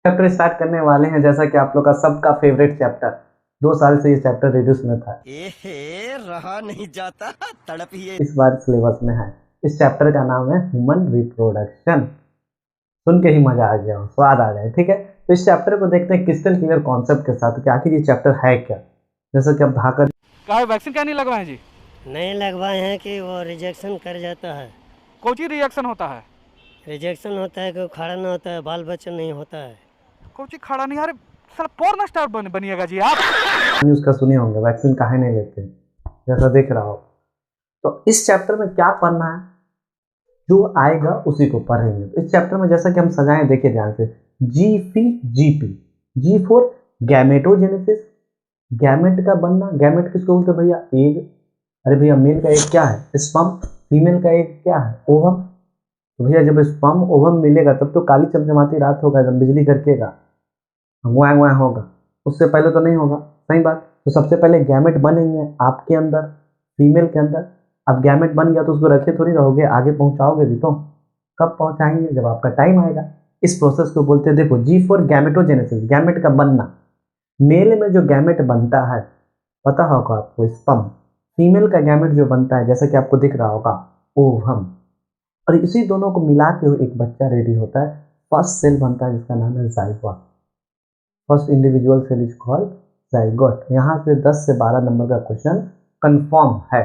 Chapter start करने वाले हैं, जैसा कि आप लोग का सबका फेवरेट चैप्टर 2 साल से ये चैप्टर रिड्यूस में था, रहा नहीं जाता, तड़प ही इस बार सिलेबस में है। इस चैप्टर का नाम है ह्यूमन रिप्रोडक्शन। सुन के ही मजा आ गया, स्वाद आ जाए। ठीक है, तो इस चैप्टर को देखते हैं क्रिस्टल क्लियर कॉन्सेप्ट के साथ कि आखिर ये चैप्टर है क्या। जैसा कि अब धाकर का वैक्सीन क्या नहीं लगवाए जी? नहीं लगवाए हैं कि वो रिजेक्शन कर जाता है। कोची रिएक्शन होता है? रिजेक्शन होता है कि वो खड़ा ना होता है, बाल बच्चा नहीं होता है। कोची खड़ा नहीं, अरे साला पोर्न स्टार बनिएगा जी आप। न्यूज का सुने होंगे, वैक्सीन काहे नहीं लेते, जैसा देख रहा हो। तो इस चैप्टर में क्या पढ़ना है, जो आएगा उसी को पढ़ेंगे। तो इस चैप्टर में जैसा कि हम सजाएं, देखिए ध्यान से। GP G for gametogenesis, gamete का बनना। गैमेट किसको बोलते हैं भैया? एग। अरे भैया, मेल का एग क्या है? स्पर्म। फीमेल का एग क्या है? ओवम। तो भैया जब स्पर्म ओवम मिलेगा तब तो काली चमचमाती रात होगा, जब बिजली कड़केगा, गुआ गुआ होगा। उससे पहले तो नहीं होगा। सही बात। तो सबसे पहले गैमेट बनेंगे आपके अंदर, फीमेल के अंदर। अब गैमेट बन गया तो उसको रखे थोड़ी रहोगे, आगे पहुंचाओगे भी तो। कब पहुंचाएंगे? जब आपका टाइम आएगा। इस प्रोसेस को बोलते हैं, देखो, जी फॉर गैमेटोजेनेसिस, गैमेट का बनना। मेल में जो गैमेट बनता है पता होगा आपको, स्पर्म। फीमेल का गैमेट जो बनता है, जैसा कि आपको दिख रहा होगा, ओवम। और इसी दोनों को मिला के एक बच्चा रेडी होता है। फर्स्ट सेल बनता है जिसका नाम है zygote. First individual cell is called zygote. यहाँ से 10 से 12 नंबर का क्वेश्चन कंफर्म है।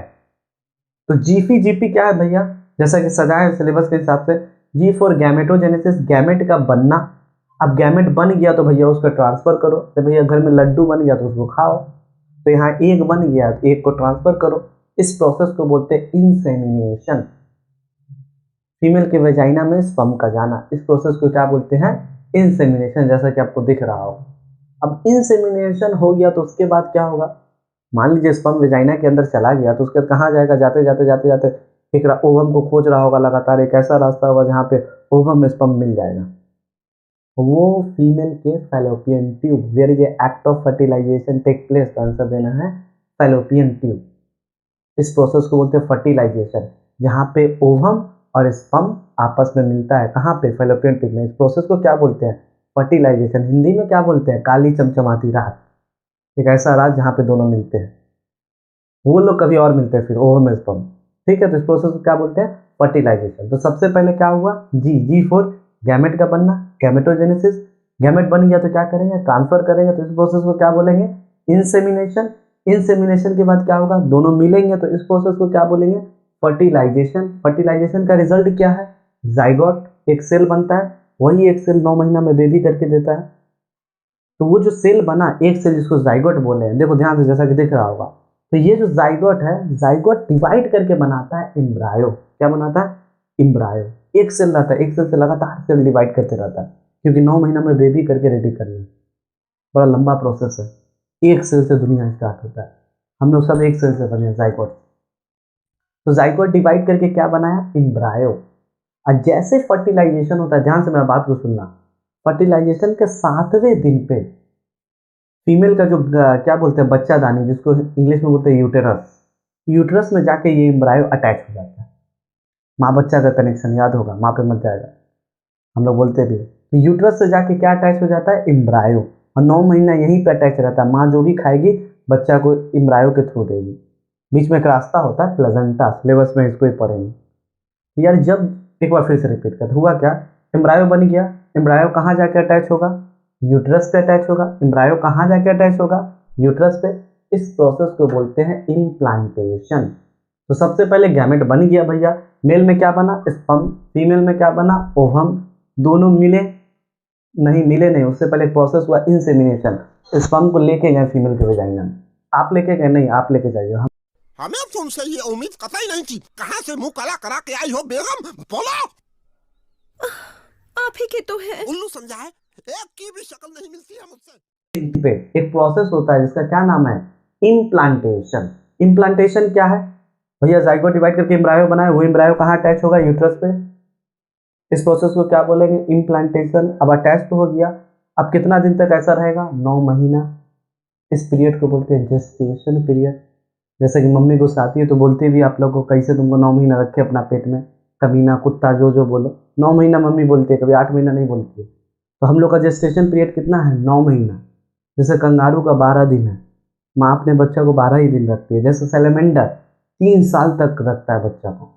तो जीपी क्या है भैया? जैसा कि सजाए सिलेबस के हिसाब से, जी फॉर गैमेटोजेनेसिस, गैमेट का बनना। अब गैमेट बन गया तो भैया उसका ट्रांसफर करो। तो भैया घर में लड्डू बन गया तो उसको खाओ। तो यहाँ एग बन गया तो एग को ट्रांसफर करो। इस प्रोसेस को बोलते हैं इंसेमिनेशन। फीमेल के वेजाइना में स्पर्म का जाना, इस प्रोसेस को क्या बोलते हैं? इंसेमिनेशन, जैसा कि आपको दिख रहा हो। अब इंसेमिनेशन हो गया तो उसके बाद क्या होगा? मान लीजिए स्पर्म वेजाइना के अंदर चला गया तो उसके बाद कहाँ जाएगा? जाते जाते जाते जाते एक ओवम को खोज रहा होगा लगातार। एक ऐसा रास्ता होगा जहाँ पे ओवम में स्पर्म मिल जाएगा। वो फीमेल के fallopian tube, where is act of fertilization take place, का आंसर देना है फैलोपियन ट्यूब। इस प्रोसेस को बोलते हैं फर्टिलाइजेशन, जहाँ पे ओवम और स्पर्म आपस में मिलता है। कहाँ पे? फैलोपियन ट्यूब में। इस प्रोसेस को क्या बोलते हैं? फर्टिलाइजेशन। हिंदी में क्या बोलते हैं? काली चमचमाती रात। एक ऐसा रात जहाँ पे दोनों मिलते हैं, वो लोग कभी और मिलते हैं फिर, ओवम स्पर्म। ठीक है, तो इस प्रोसेस को क्या बोलते हैं? फर्टिलाइजेशन। तो सबसे पहले क्या हुआ? जी फॉर गैमेट का बनना, गैमेटोजेनेसिस। गैमेट बन गया तो क्या करेंगे? ट्रांसफर करेंगे। तो इस प्रोसेस को क्या बोलेंगे? इंसेमिनेशन। इंसेमिनेशन के बाद क्या होगा? दोनों मिलेंगे तो इस प्रोसेस को क्या बोलेंगे? फर्टिलाइजेशन। फर्टिलाइजेशन का रिजल्ट क्या है? जाइगोट, एक सेल बनता है। वही एक सेल 9 महीना में बेबी करके देता है। तो वो जो सेल बना, एक सेल, जिसको जाइगोट बोले हैं, देखो ध्यान से, जैसा कि दिख रहा होगा। तो ये जो जाइगोट है, जाइगोट डिवाइड करके बनाता है एम्ब्रायो। क्या बनाता है? एम्ब्रायो। एक सेल रहता है, एक सेल से लगातार सेल डिवाइड करते रहता है, क्योंकि 9 महीना में बेबी करके रेडी करना है। बड़ा लंबा प्रोसेस है। एक सेल से दुनिया स्टार्ट होता है। हम लोग सब एक सेल से बने हैं, जाइगोट। तो जाइगोट डिवाइड करके क्या बनाया? एम्ब्रायो। और जैसे फर्टिलाइजेशन होता है, ध्यान से मेरा बात को सुनना, फर्टिलाइजेशन के 7वें दिन पे फीमेल का जो क्या बोलते हैं, बच्चा दानी, जिसको इंग्लिश में बोलते हैं यूटेरस, यूटेरस में जाके ये एम्ब्रायो अटैच हो जाता है। माँ बच्चा का कनेक्शन याद होगा, माँ पे मत जाएगा, हम लोग बोलते भी। तो यूटेरस से जाके क्या अटैच हो जाता है? एम्ब्रायो। और 9 महीना यहीं पे अटैच रहता है। माँ जो भी खाएगी बच्चा को एम्ब्रायो के थ्रू देगी। बीच में एक रास्ता होता है प्लेजेंटा, सिलेबस में इसको ही पढ़ेंगे। तो यार जब, एक बार फिर से रिपीट कर, हुआ क्या? एम्ब्रायो बन गया। एम्ब्रायो कहाँ जाके अटैच होगा? यूट्रस पे अटैच होगा। एम्ब्रायो कहाँ जाके अटैच होगा? यूट्रस पे। इस प्रोसेस को बोलते हैं इम्प्लांटेशन। तो सबसे पहले गैमेट बन गया भैया। मेल में क्या बना? स्पर्म। फीमेल में क्या बना? ओवम। दोनों मिले नहीं, मिले नहीं, उससे पहले प्रोसेस हुआ इंसेमिनेशन। स्पर्म को लेके गए फीमेल के वेजाइना में। आप लेके गए? नहीं, आप लेके जाइए। हमें तुमसे ये उम्मीद कतई नहीं थी। कहाँ से मुंह काला करा के आई हो बेगम? बोलो। आप ही के तो है। उल्लू समझा है, एक की भी शक्ल नहीं मिलती है मुझसे। पे एक प्रोसेस होता है जिसका क्या नाम है? इम्प्लांटेशन। इम्प्लांटेशन क्या है भैया? जाइगोट डिवाइड करके एम्ब्रायो बनाए, वो एम्ब्रायो कहाँ अटैच होगा? यूट्रस पे। इस प्रोसेस को क्या बोलेंगे? इम्प्लांटेशन। अब अटैच तो हो गया, अब कितना दिन तक ऐसा रहेगा? 9 महीना। इस पीरियड को बोलते हैं जेस्टेशन पीरियड। जैसे कि मम्मी गुस्सा आती है तो बोलती भी आप लोग को, कैसे तुमको 9 महीना रखे अपना पेट में, कमीना कुत्ता जो जो बोलो। 9 महीना मम्मी बोलती है, कभी 8 महीना नहीं बोलती है। तो हम लोग का जेस्टेशन पीरियड कितना है, 9 महीना। जैसे कंगारू का 12 दिन है, माँ अपने बच्चा को 12 ही दिन रखती है। जैसे सैलेमेंडर 3 साल तक रखता है बच्चा को,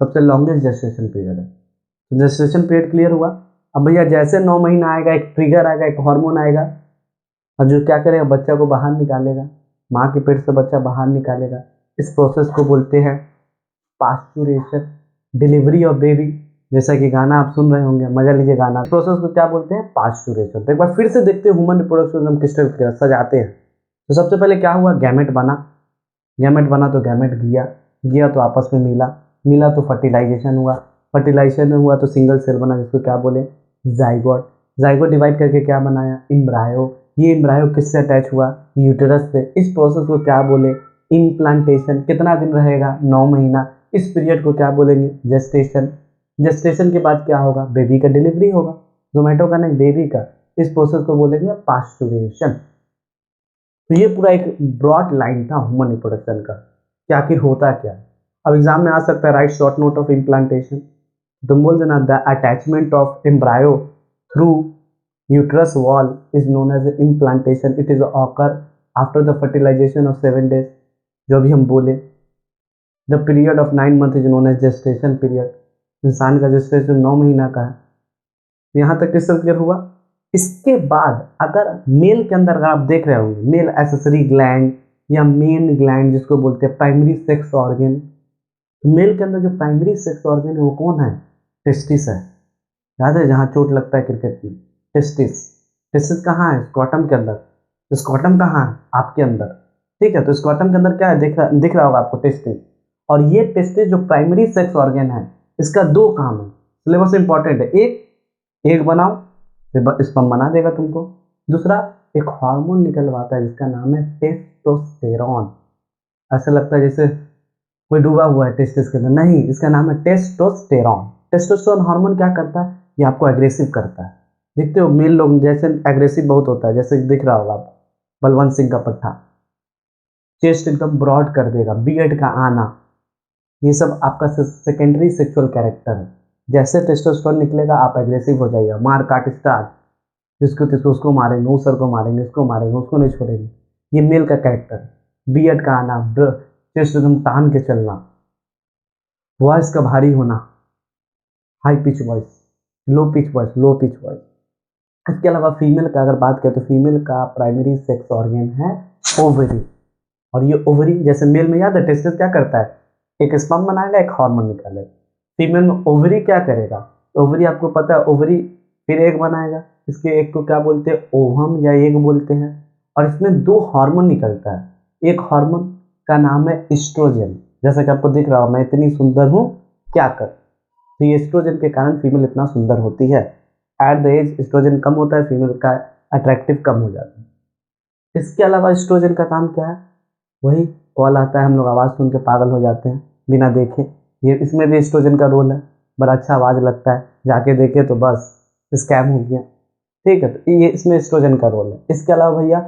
सबसे लॉन्गेस्ट जेस्टेशन पीरियड है। तो जेस्टेशन पीरियड क्लियर हुआ। अब भैया जैसे 9 महीना आएगा, एक ट्रिगर आएगा, एक हार्मोन आएगा, और जो क्या करेगा, बच्चा को बाहर निकालेगा, माँ के पेट से बच्चा बाहर निकालेगा। इस प्रोसेस को बोलते हैं पास्चुरेशन, डिलीवरी ऑफ बेबी। जैसा कि गाना आप सुन रहे होंगे, मजा लीजिए गाना। प्रोसेस को क्या बोलते हैं, पास्चुरेशन। तो एक बार फिर से देखते हैं ह्यूमन रिप्रोडक्शन हम किस तरह सजाते हैं। तो सबसे पहले क्या हुआ, गैमेट बना। गैमेट बना तो गैमेट गया तो आपस में मिला तो फर्टिलाइजेशन हुआ। फर्टिलाइजेशन हुआ तो सिंगल सेल बना, जिसको क्या बोले, जाइगोट। जाइगोट डिवाइड करके क्या बनाया, इम्ब्रायो। ये इम्ब्रायो किससे अटैच हुआ, यूटेरस से। इस प्रोसेस को क्या बोले, इम्प्लांटेशन। कितना दिन रहेगा, 9 महीना। इस पीरियड को क्या बोलेंगे, जेस्टेशन। जेस्टेशन के बाद क्या होगा, बेबी का डिलीवरी होगा, जोमेटो का नहीं, बेबी का। इस प्रोसेस को बोलेंगे पास्चुरेशन। तो ये पूरा एक ब्रॉड लाइन था ह्यूमन रिप्रोडक्शन का कि आखिर होता क्या है। अब एग्जाम में आ सकता है, write short note of implantation. तुम बोल देना, the attachment of embryo through uterus wall is known as implantation. It is occur after the fertilization of 7 days। जो भी हम बोले, the period of 9 months is known as gestation period. इंसान का gestation 9 महीना का है। यहाँ तक क्रिस्टल क्लियर हुआ। इसके बाद अगर मेल के अंदर, अगर आप देख रहे होंगे, मेल एसेसरी ग्लैंड या मेन ग्लैंड जिसको बोलते हैं प्राइमरी सेक्स ऑर्गन, तो मेल के अंदर जो प्राइमरी सेक्स ऑर्गन है वो कौन है, टेस्टिस है। याद है, जहाँ चोट लगता है क्रिकेट में, टेस्टिस। टेस्टिस कहाँ है, स्कॉटम के अंदर। स्कॉटम कहाँ है, आपके अंदर। ठीक है, तो स्कॉटम के अंदर क्या है, दिख रहा होगा आपको, टेस्टिस। और ये टेस्टिस जो प्राइमरी सेक्स ऑर्गन है, इसका 2 काम है, सिलेबस इंपॉर्टेंट है। एक बनाओ, स्पर्म बना देगा तुमको। दूसरा, एक हार्मोन निकलवाता है जिसका नाम है टेस्टोस्टेरॉन। ऐसा लगता है जैसे कोई डूबा हुआ है टेस्टिस के अंदर, नहीं, इसका नाम है टेस्टोस्टेरॉन। टेस्टोस्टेरॉन हार्मोन क्या करता है, ये आपको एग्रेसिव करता है। देखते हो मेल लोग जैसे एग्रेसिव बहुत होता है, जैसे दिख रहा होगा आपको बलवंत सिंह का पट्टा, चेस्ट एकदम ब्रॉड कर देगा, बियर्ड का आना, ये सब आपका सेकेंडरी सेक्सुअल कैरेक्टर है। जैसे टेस्टोस्टेरोन निकलेगा आप एग्रेसिव हो जाइएगा, मार काट स्टार्ट, जिसको तिसको उसको मारेंगे, उस सर को मारेंगे, इसको मारेंगे, उसको नहीं छोड़ेंगे। ये मेल का कैरेक्टर है। बियर्ड का आना, चेस्ट एकदम तान के चलना, वॉइस का भारी होना, high pitch voice, low pitch voice, low pitch voice. इसके अलावा फीमेल का अगर बात करें तो फीमेल का प्राइमरी सेक्स ऑर्गन है ओवरी। और ये ओवरी, जैसे मेल में याद है टेस्टिस क्या करता है, एक स्पर्म बनाएगा, एक हार्मोन निकालेगा। फीमेल में ओवरी क्या करेगा, ओवरी आपको पता है, ओवरी फिर एग बनाएगा। इसके एग को क्या बोलते हैं, ओवम या एग बोलते हैं। और इसमें 2 हार्मोन निकलता है। एक हार्मोन का नाम है एस्ट्रोजन, जैसा कि आपको दिख रहा हो, मैं इतनी सुंदर हूँ क्या कर। तो ये एस्ट्रोजन के कारण फीमेल इतना सुंदर होती है। एट द एज एस्ट्रोजन कम होता है, फीमेल का अट्रैक्टिव कम हो जाता है। इसके अलावा एस्ट्रोजन का काम क्या है, वही कॉल आता है, हम लोग आवाज़ सुन के पागल हो जाते हैं बिना देखे। ये इसमें भी एस्ट्रोजन का रोल है, बड़ा अच्छा आवाज़ लगता है, जाके देखे तो बस स्कैम हो गया। ठीक है, तो ये इसमें एस्ट्रोजन का रोल है। इसके अलावा भैया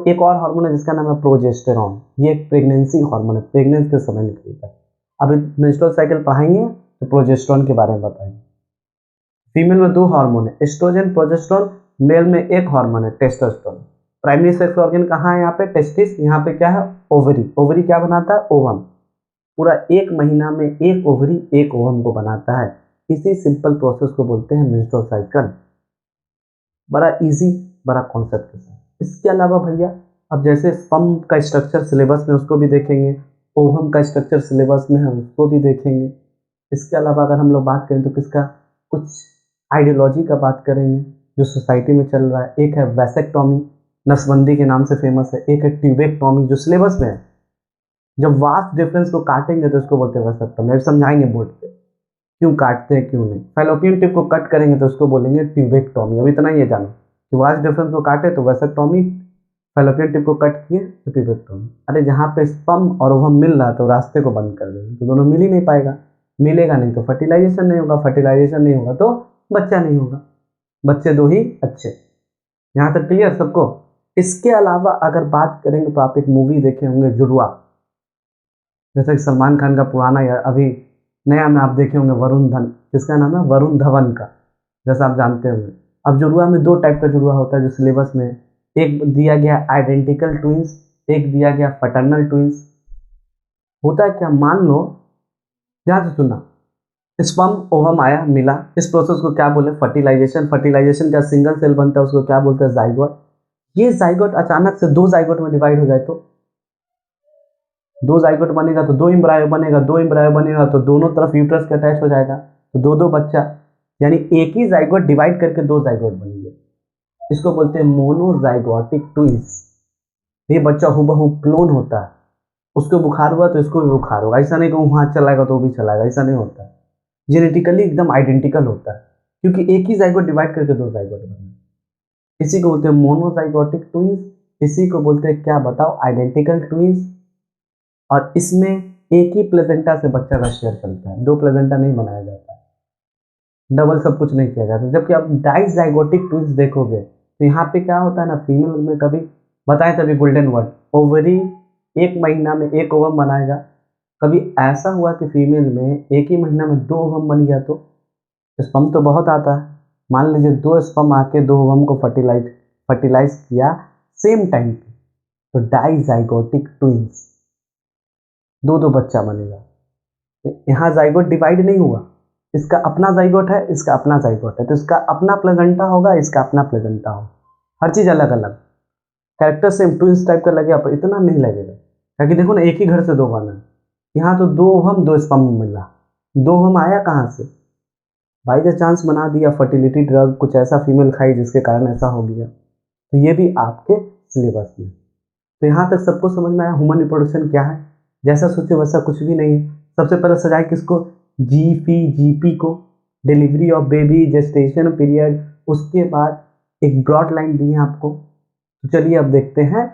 एक और हार्मोन है जिसका नाम है प्रोजेस्टेरॉन। ये एक प्रेगनेंसी हार्मोन है, प्रेगनेंसी के समय निकलता है। अभी मेंस्ट्रुअल साइकिल पढ़ाएंगे तो प्रोजेस्टेरॉन के बारे में बताएंगे। फीमेल में 2 हार्मोन है, एस्ट्रोजन, प्रोजेस्टेरॉन। मेल में एक हार्मोन है, टेस्टोस्टेरोन। प्राइमरी सेक्स ऑर्गन कहाँ है, यहाँ पे टेस्टिस, यहाँ पे क्या है, ओवरी। ओवरी क्या बनाता है, ओवम। पूरा 1 महीना में एक ओवरी एक ओवम को बनाता है। इसी सिंपल प्रोसेस को बोलते हैं मेंस्ट्रुअल साइकिल। बड़ा इजी, बड़ा कॉन्सेप्ट है। इसके अलावा भैया अब जैसे स्पर्म का स्ट्रक्चर सिलेबस में उसको भी देखेंगे, ओवम का स्ट्रक्चर सिलेबस में है उसको भी देखेंगे। इसके अलावा अगर हम लोग बात करें तो किसका, कुछ आइडियोलॉजी का बात करेंगे जो सोसाइटी में चल रहा है। एक है वैसेक्टॉमी, नसबंदी के नाम से फेमस है। एक है ट्यूबेक्टॉमी जो सिलेबस में है। जब वास्ट डिफरेंस को काटेंगे तो इसको बोलते हैं वैसेक्टॉमी। समझाएंगे बोर्ड पे क्यों काटते हैं क्यों नहीं। फैलोपियन टिप को कट करेंगे तो उसको बोलेंगे ट्यूबेक्टॉमी। अब इतना ये जानो कि वास्ट डिफरेंस को काटे तो वैसेक्टॉमी, फैलोपियन टिप को कट किए तो ट्यूबेक्टॉमी। अरे जहाँ पे स्पर्म और ओवम मिल रहा है तो रास्ते को बंद कर देंगे, तो दोनों मिल ही नहीं पाएगा। मिलेगा नहीं तो फर्टिलाइजेशन नहीं होगा, फर्टिलाइजेशन नहीं होगा तो बच्चा नहीं होगा। बच्चे 2 ही अच्छे। यहाँ तक क्लियर सबको। इसके अलावा अगर बात करेंगे तो आप एक मूवी देखे होंगे जुड़वा, जैसे कि सलमान खान का पुराना या अभी नया में आप देखे होंगे वरुण धवन, जिसका नाम है वरुण धवन का, जैसा आप जानते होंगे। अब जुड़वा में दो टाइप का जुड़वा होता है जो सिलेबस में, एक दिया गया आइडेंटिकल ट्विंस, एक दिया गया फटर्नल ट्विंस। होता है क्या, मान लो, ध्यान से सुनना, स्पर्म ओवम आया मिला, इस प्रोसेस को क्या बोले, फर्टिलाइजेशन। फर्टिलाइजेशन का सिंगल सेल बनता है, उसको क्या बोलते हैं, जाइगोट। ये जाइगोट अचानक से दो जाइगोट में डिवाइड हो जाए तो, दो जाइगोट बनेगा तो दो एम्ब्रायो बनेगा, दो एम्ब्रायो बनेगा तो दोनों तरफ यूट्रस के अटैच हो जाएगा, तो दो दो बच्चा, यानी एक ही जाइगोट डिवाइड करके दो जाइगोट बनेंगे। इसको बोलते हैं मोनोजाइगोटिक ट्विंस। ये बच्चा हूबहू क्लोन होता है, उसको बुखार हुआ तो इसको भी बुखार होगा, ऐसा नहीं कि वहाँ चलाएगा तो भी चलाएगा, ऐसा नहीं होता है। जेनेटिकली एकदम आइडेंटिकल होता है, क्योंकि एक ही जाइगोट डिवाइड करके दो जाइगोट बने। इसी को बोलते हैं मोनोजाइगोटिक ट्विंस, इसी को बोलते हैं क्या बताओ, आइडेंटिकल ट्विंस। और इसमें एक ही प्लेजेंटा से बच्चा का शेयर चलता है, दो प्लेजेंटा नहीं बनाया जाता है, डबल सब कुछ नहीं किया जाता। जबकि आप डाइजाइगोटिक ट्विंस देखोगे तो यहाँ पे क्या होता है ना, फीमेल में कभी बताए तभी गोल्डन वर्ड, ओवरी एक महीना में एक ओवम बनाएगा। कभी ऐसा हुआ कि फीमेल में एक ही महीना में दो ओवम बन गया तो स्पर्म तो बहुत आता है, मान लीजिए दो स्पर्म आके दो ओवम को फर्टिलाइज किया सेम टाइम पे, तो डाइजाइगोटिक ट्विंस, दो दो बच्चा बनेगा। यहाँ जाइगोट डिवाइड नहीं हुआ, इसका अपना जाइगोट है, इसका अपना जाइगोट है, तो इसका अपना प्लेजेंटा होगा, इसका अपना प्लेजेंटा होगा, हर चीज़ अलग अलग, कैरेक्टर सेम ट्विंस टाइप का लगेगा पर इतना नहीं लगेगा, क्योंकि देखो ना एक ही घर से दो बना है। यहाँ तो दो ओवम दो स्पर्म मिला, दो ओवम आया कहाँ से, बाई द चांस बना दिया, फर्टिलिटी ड्रग कुछ ऐसा फीमेल खाई जिसके कारण ऐसा हो गया, तो ये भी आपके सिलेबस में। तो यहाँ तक सबको समझ में आया ह्यूमन रिप्रोडक्शन क्या है, जैसा सोचे वैसा कुछ भी नहीं है। सबसे पहले सजाए किसको, जीपी को, delivery of baby, gestation period, उसके बाद एक ब्रॉड लाइन दी है आपको। तो चलिए अब देखते हैं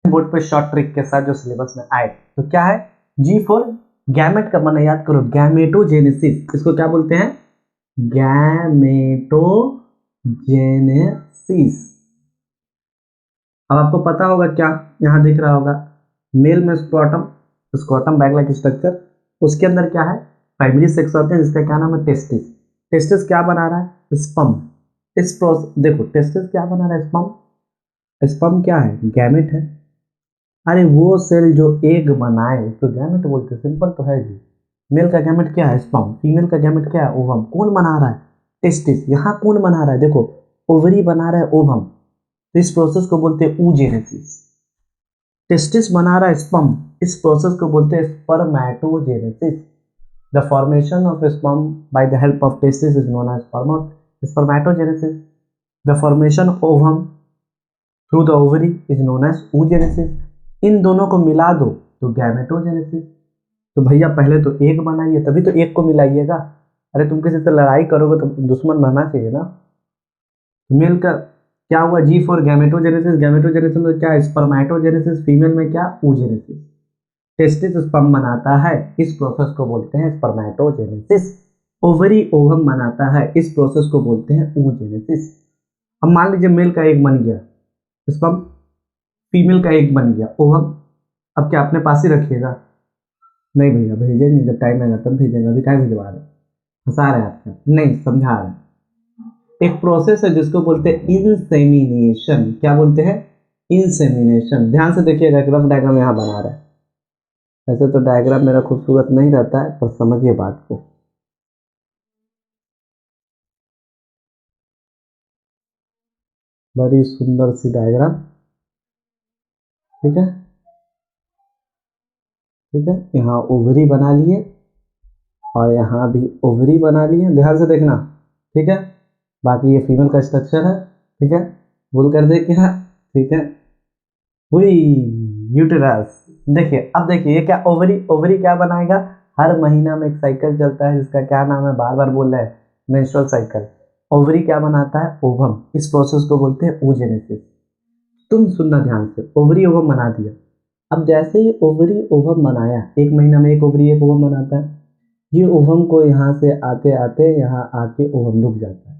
बोर्ड पे शॉर्ट ट्रिक के साथ जो सिलेबस में आए। तो क्या है, जी फॉर गैमेट का मन याद करो, गैमेटोजेनेसिस, इसको क्या बोलते हैं, गैमेटोजेनेसिस। अब आपको पता होगा क्या, यहाँ दिख रहा होगा मेल में स्क्रोटम बैग लाइक स्ट्रक्चर, उसके अंदर क्या है, प्राइमरी सेक्स ऑर्गन जिसका क्या नाम है, टेस्टिस। टेस्टिस क्या बना रहा है, स्पर्म। इस प्रोसेस देखो, टेस्टिस क्या बना रहा है, स्पर्म। स्पर्म क्या है, गैमेट है। अरे वो सेल जो एग बनाए उसको गैमेट बोलते हैं, सिंपल तो है जी। मेल का गैमेट क्या है, स्पर्म, फीमेल का गैमेट क्या है, ओवम। कौन बना रहा है, टेस्टिस। यहाँ कौन बना रहा है, देखो ओवरी बना रहा है ओवम, तो इस प्रोसेस को बोलते हैं oogenesis। टेस्टिस बना रहा है स्पर्म, इस प्रोसेस को बोलते हैं spermatogenesis। The formation of sperm by the help of testis is known as spermatogenesis। The formation of ovum through the ovary is known as oogenesis। इन दोनों को मिला दो तो गैमेटोजेनेसिस। तो भैया पहले तो एक बनाइए तभी तो एक को मिलाइएगा। अरे तुम किसी से लड़ाई करोगे तो दुश्मन रहना चाहिए ना। मेल का क्या हुआ, जी फॉर गैमेटोजेनेसिस, गैमेटोजेनेसिस में क्या, स्पर्मेटोजेनेसिस, फीमेल में क्या, oogenesis। टेस्टिस स्पर्म बनाता है, इस प्रोसेस को बोलते हैं स्पर्मेटोजेनेसिस। ओवरी ओवम बनाता है, इस प्रोसेस को बोलते हैं oogenesis। अब मान लीजिए मेल का एक बन गया स्पर्म, फीमेल का एक बन गया ओवम, अब क्या अपने पास ही रखिएगा, नहीं भैया भेजेंगे जब टाइम आएगा तब भेजेंगे, अभी क्या भिजवा रहे, फंसा रहे आपका, नहीं समझा रहे। एक प्रोसेस है जिसको बोलते हैं इंसेमिनेशन। क्या बोलते हैं, इंसेमिनेशन। ध्यान से देखिएगा, एक रफ डायग्राम यहाँ बना रहा है, वैसे तो डायग्राम मेरा खूबसूरत नहीं रहता है पर समझिए बात को। बड़ी सुंदर सी डायग्राम, ठीक है ठीक है। यहाँ ओवरी बना लिए और यहाँ भी ओवरी बना लिए, ध्यान से देखना, ठीक है। बाकी ये फीमेल का स्ट्रक्चर है, ठीक है, भूल कर दे क्या, ठीक है। हुई यूटेरस। देखिए अब देखिए ये क्या, ओवरी, ओवरी क्या बनाएगा, हर महीना में एक साइकिल चलता है जिसका क्या नाम है, बार बार बोल रहे हैं, मेंस्ट्रुअल साइकिल। ओवरी क्या बनाता है, ओवम, इस प्रोसेस को बोलते हैं oogenesis। तुम सुनना ध्यान से, ओवरी ओवम बना दिया। अब जैसे ही ओवरी ओवम बनाया, एक महीना में एक ओवरी एक ओवम बनाता है, ये ओवम को यहाँ से आते आते यहाँ आके ओवम रुक जाता है।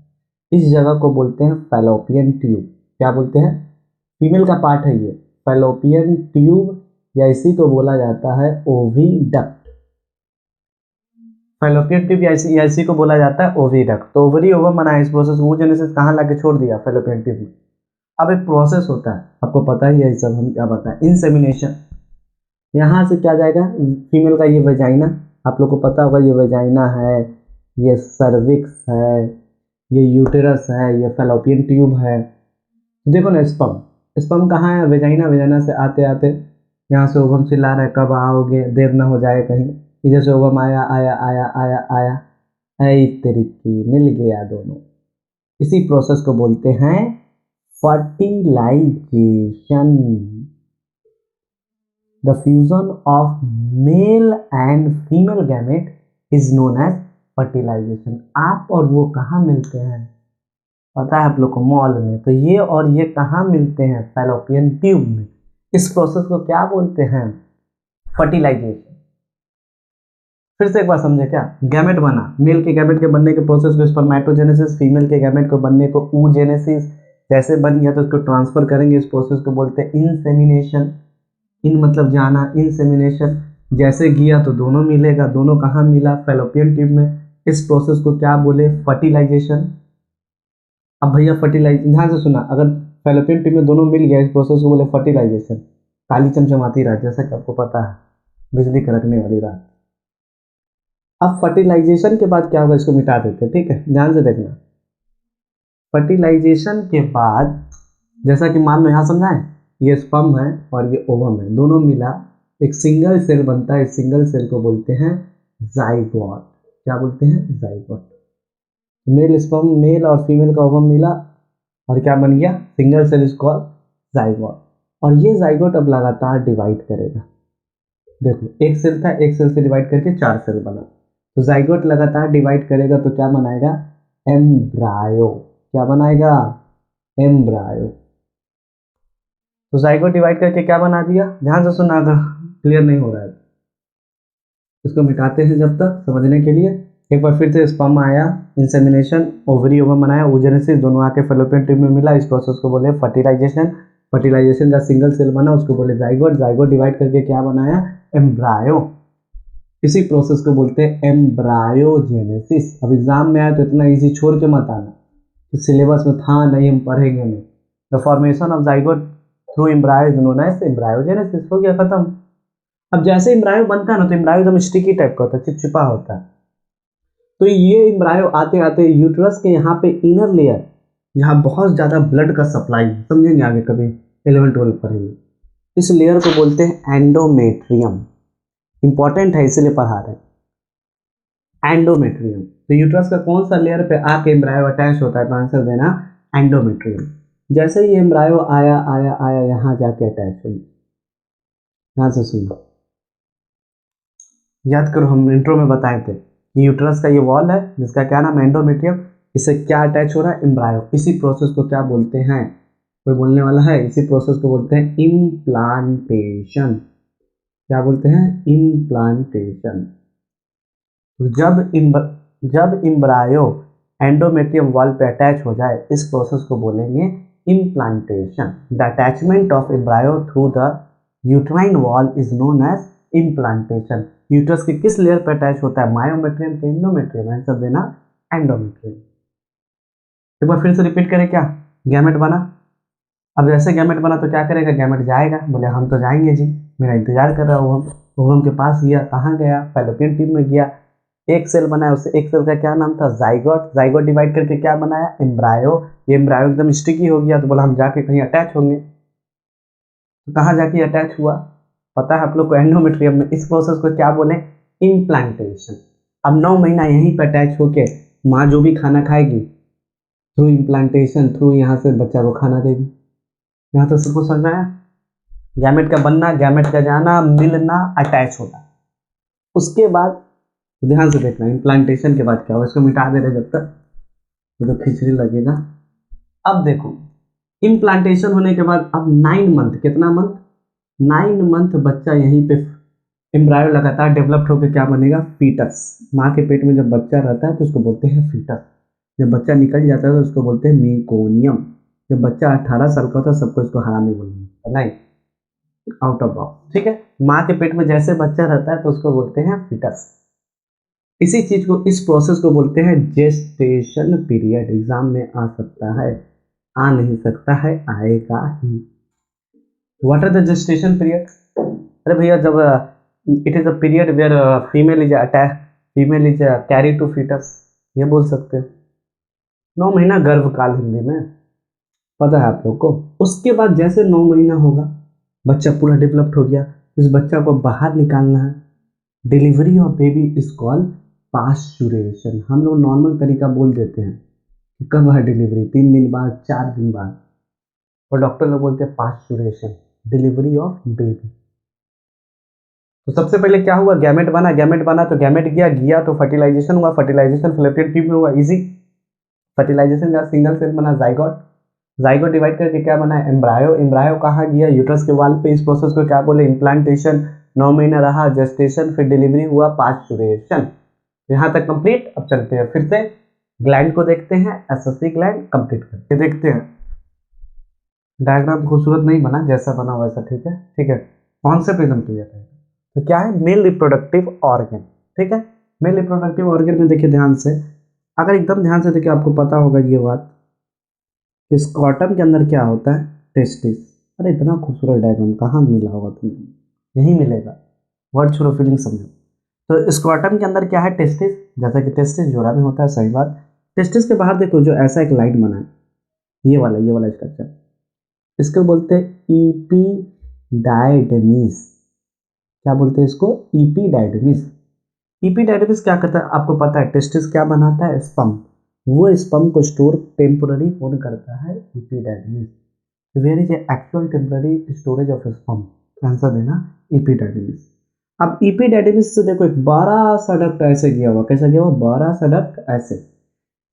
इस जगह को बोलते हैं फैलोपियन ट्यूब। क्या बोलते हैं, फीमेल का पार्ट है ये, फैलोपियन ट्यूब, या इसी को बोला जाता है ओविडक्ट। फैलोपियन ट्यूब या इसी को बोला जाता है ओविडक्ट। तो ओवरी ओवम बना इस प्रोसेस, oogenesis कहाँ लाके छोड़ दिया, फैलोपियन ट्यूब में। अब एक प्रोसेस होता है, आपको पता ही है सब, हम क्या बताएं, इंसेमिनेशन। यहाँ से क्या जाएगा, फीमेल का ये वेजाइना, आप लोग को पता होगा ये वेजाइना है, ये सर्विक्स है, ये यूटेरस है, ये फैलोपियन ट्यूब है। देखो ना स्पर्म, स्पर्म कहाँ है, वेजाइना, वेजाइना से आते आते यहाँ से ओवम चिल्ला रहा है कब आओगे, देर ना हो जाए कहीं। इधर से ओवम आया आया आया आया आया, ऐ तरीके मिल गया दोनों। इसी प्रोसेस को बोलते हैं fertilisation. The fusion of male and female gamete is known as fertilisation. आप और वो कहाँ मिलते हैं, पता है आप लोग को, मॉल में। तो ये और ये कहाँ मिलते हैं, फैलोपियन ट्यूब में। इस प्रोसेस को क्या बोलते हैं, फर्टिलाइजेशन। फिर से एक बार समझे क्या, गैमेट बना, मेल के गैमेट के बनने के प्रोसेस को स्पर्मेटोजेनेसिस, फीमेल के गैमेट को बनने को oogenesis। जैसे बन गया तो उसको ट्रांसफर करेंगे, इस प्रोसेस को बोलते हैं इंसेमिनेशन। इन मतलब जाना, इंसेमिनेशन। जैसे गया तो दोनों मिलेगा, दोनों कहाँ मिला, फैलोपियन ट्यूब में। इस प्रोसेस को क्या बोले, फर्टिलाइजेशन। अब भैया फर्टिलाइजेशन ध्यान से सुना, अगर फैलोपियन ट्यूब में दोनों मिल गया, इस प्रोसेस को बोले फर्टिलाइजेशन। काली चमचमाती रात, जैसा कि आपको पता है, बिजली कड़कने वाली रात। अब फर्टिलाइजेशन के बाद क्या होगा, इसको मिटा देते हैं, ठीक है, ध्यान से देखना। फर्टिलाइजेशन के बाद जैसा कि मान लो यहाँ समझाएं, ये स्पर्म है और ये ओवम है, दोनों मिला एक सिंगल सेल बनता है। इस सिंगल सेल को बोलते हैं जाइगोट। क्या बोलते हैं, जाइगोट। मेल स्पर्म, मेल और फीमेल का ओवम मिला और क्या बन गया, सिंगल सेल, इसको जाइगोट। और ये जाइगोट अब लगातार डिवाइड करेगा। देखो एक सेल था, एक सेल से डिवाइड करके 4 सेल बना। तो जाइगोट लगातार डिवाइड करेगा तो क्या बनाएगा, एम्ब्रायो। क्या बनाएगा, एम्ब्रायो। तो जाइगोट डिवाइड करके क्या बना दिया, ध्यान से सुनना अगर क्लियर नहीं हो रहा है। इसको मिटाते हैं जब तक, समझने के लिए। एक बार फिर से स्पर्म आया, इंसेमिनेशन, ओवरी ओवम बनाया, oogenesis, दोनों आके फैलोपियन ट्यूब में मिला। इस प्रोसेस को बोले फर्टिलाइजेशन। फर्टिलाइजेशन का सिंगल सेल बना, उसको बोले जाइगोट। जाइगोट डिवाइड करके क्या बनाया, एम्ब्रायो। इसी प्रोसेस को बोलते हैं एम्ब्रायोजेनेसिस। अब एग्जाम में आया तो इतना इजी छोड़ के मत आना, इस सिलेबस में था नहीं, हम पढ़ेंगे नहीं। The formation of zygote through embryo is known as embryogenesis. हो गया खत्म। अब जैसे एम्ब्रायो बनता है ना, तो एम्ब्रायो एकदम स्टिकी टाइप का होता है, चिपचिपा होता है। तो ये एम्ब्रायो आते आते यूट्रस के यहाँ पे इनर लेयर, यहाँ बहुत ज़्यादा ब्लड का सप्लाई, समझेंगे आगे कभी 11-12 पढ़ेंगे। इस लेयर को बोलते हैं एंडोमेट्रियम। इंपॉर्टेंट है इसलिए पढ़ा रहे हैं, एंडोमेट्रियम। तो यूट्रस का कौन सा लेयर पे आके एम्ब्रायो अटैच होता है, तो आंसर देना एंडोमेट्रियम। जैसे ही एम्ब्रायो आया आया आया यहाँ जाके अटैच हो गया। यहाँ से सुनो, याद करो, हम इंट्रो में बताए थे कि यूट्रस का ये वॉल है जिसका क्या नाम है, एंडोमेट्रियम। इससे क्या अटैच हो रहा है, एम्ब्रायो। इसी प्रोसेस को क्या बोलते हैं, कोई बोलने वाला है, इसी प्रोसेस को बोलते हैं इम्प्लांटेशन। क्या बोलते हैं, इम्प्लांटेशन। जब इम्ब्रायो एंडोमेट्रियम वॉल पे अटैच हो जाए, इस प्रोसेस को बोलेंगे implantation. The attachment of embryo through the uterine wall is known as implantation. Uterus के किस लेयर पे अटैच होता है, मायोमेट्रियम के एंडोमेट्रियम। आंसर देना एंडोमेट्रियम। एक बार फिर से रिपीट करें, क्या गैमेट बना। अब जैसे गैमेट बना तो क्या करेगा, गैमेट जाएगा, बोले हम तो जाएंगे जी, मेरा इंतजार कर रहा हूँ। ओवम के पास गया, कहाँ गया, फैलोपियन ट्यूब में गया। एक सेल बनाया, उससे एक सेल का क्या नाम था, जाइगोट। जाइगोट डिवाइड करके क्या बनाया, एम्ब्रायो। ये एम्ब्रायो एकदम स्टिकी हो गया, तो बोला हम जाके कहीं अटैच होंगे। तो कहाँ जाके अटैच हुआ, पता है आप लोग को, एंडोमेट्रियम में। इस प्रोसेस को क्या बोले, इम्प्लांटेशन। अब 9 महीना यहीं पर अटैच होके माँ जो भी खाना खाएगी, थ्रू इम्प्लांटेशन, थ्रू यहाँ से बच्चा को खाना देगी। यहाँ तो सबको समझ में आया, गैमेट का बनना, गैमेट का जाना, मिलना, अटैच होना। उसके बाद ध्यान से देखना, इम्प्लांटेशन के बाद क्या होगा, इसको मिटा दे रहे जब तक, तो खिचड़ी लगेगा। अब देखो, इम्प्लांटेशन होने के बाद अब 9 मंथ, कितना मंथ, 9 मंथ बच्चा यहीं पे एम्ब्रायो लगातार डेवलप्ड होकर क्या बनेगा, फीटस। माँ के पेट में जब बच्चा रहता है तो उसको बोलते हैं फीटस। जब बच्चा निकल जाता है तो उसको बोलते हैं मीकोनियम। जब बच्चा 18 साल का होता है, सबको इसको हरामी बोलेंगे, नहीं, आउट ऑफ बॉक्स, ठीक है। माँ के पेट में जैसे बच्चा रहता है तो उसको बोलते हैं फीटस। इसी चीज को, इस प्रोसेस को बोलते हैं जेस्टेशन पीरियड। एग्जाम में आ सकता है, आ नहीं सकता है, आएगा ही। What are the gestation period? अरे भैया, जब it is a period where female is attach, female is carry to foetus, ये बोल सकते हो। 9 महीना गर्भकाल हिंदी में, पता है आप लोग को। उसके बाद जैसे 9 महीना होगा, बच्चा पूरा डेवलप्ड हो गया, इस बच्चा को बाहर निकालना है। Delivery of baby is called parturition. हम लोग नॉर्मल तरीका बोल देते हैं कि कब है डिलीवरी, 3 दिन बाद, 4 दिन बाद, और डॉक्टर लोग बोलते हैं पास्चुरेशन, डिलीवरी ऑफ बेबी। तो सबसे पहले क्या हुआ, गैमेट बना, गैमेट बना तो गैमेट गया तो फर्टिलाइजेशन हुआ, फर्टिलाइजेशन फैलोपियन ट्यूब में हुआ, इजी। फर्टिलाइजेशन का सिंगल सेल बना जाइगोट, जाइगोट डिवाइड करके क्या बना एम्ब्रायो, एम्ब्रायो कहाँ गया, यूट्रस के वाल पे। इस प्रोसेस को क्या बोले, इम्प्लांटेशन। 9 महीना रहा जेस्टेशन, फिर डिलीवरी हुआ, पास्चुरेशन। यहाँ तक कंप्लीट। अब चलते हैं फिर से ग्लैंड को देखते हैं, एसएससी ग्लैंड कंप्लीट करके देखते हैं। डायग्राम खूबसूरत नहीं बना, जैसा बना वैसा ठीक है, ठीक है। कॉन्सेप्ट एकदम क्लियर है। तो क्या है, मेल रिप्रोडक्टिव ऑर्गन, ठीक है। मेल रिप्रोडक्टिव ऑर्गन में देखिए ध्यान से, अगर एकदम ध्यान से देखिए आपको पता होगा ये बात, स्क्रॉटम के अंदर क्या होता है, टेस्टिस। अरे इतना खूबसूरत डायग्राम कहाँ मिला होगा तुम्हें, यही मिलेगा। वर्ड छोड़ो, फीलिंग समझो। तो स्क्रॉटम के अंदर क्या है, टेस्टिस। जैसा कि टेस्टिस जोड़ा में होता है, सही बात। टेस्टिस के बाहर देखो जो ऐसा एक लाइन बना है, ये वाला स्ट्रक्चर, इसको बोलते हैं इपीडायडमिस। क्या बोलते हैं इसको, इपीडायडमिस। इपीडायडमिस क्या करता है आपको पता है, टेस्टिस क्या बनाता है, स्पर्म। वो स्पर्म को स्टोर टेम्पोररी कौन करता है, epididymis. Where is actual temporary storage of sperm, answer देना इपीडायडमिस। अब इपीडायडमिस से देखो एक बड़ा सा डक्ट ऐसे गया हुआ, कैसा गया हुआ, बड़ा सा डक्ट ऐसे।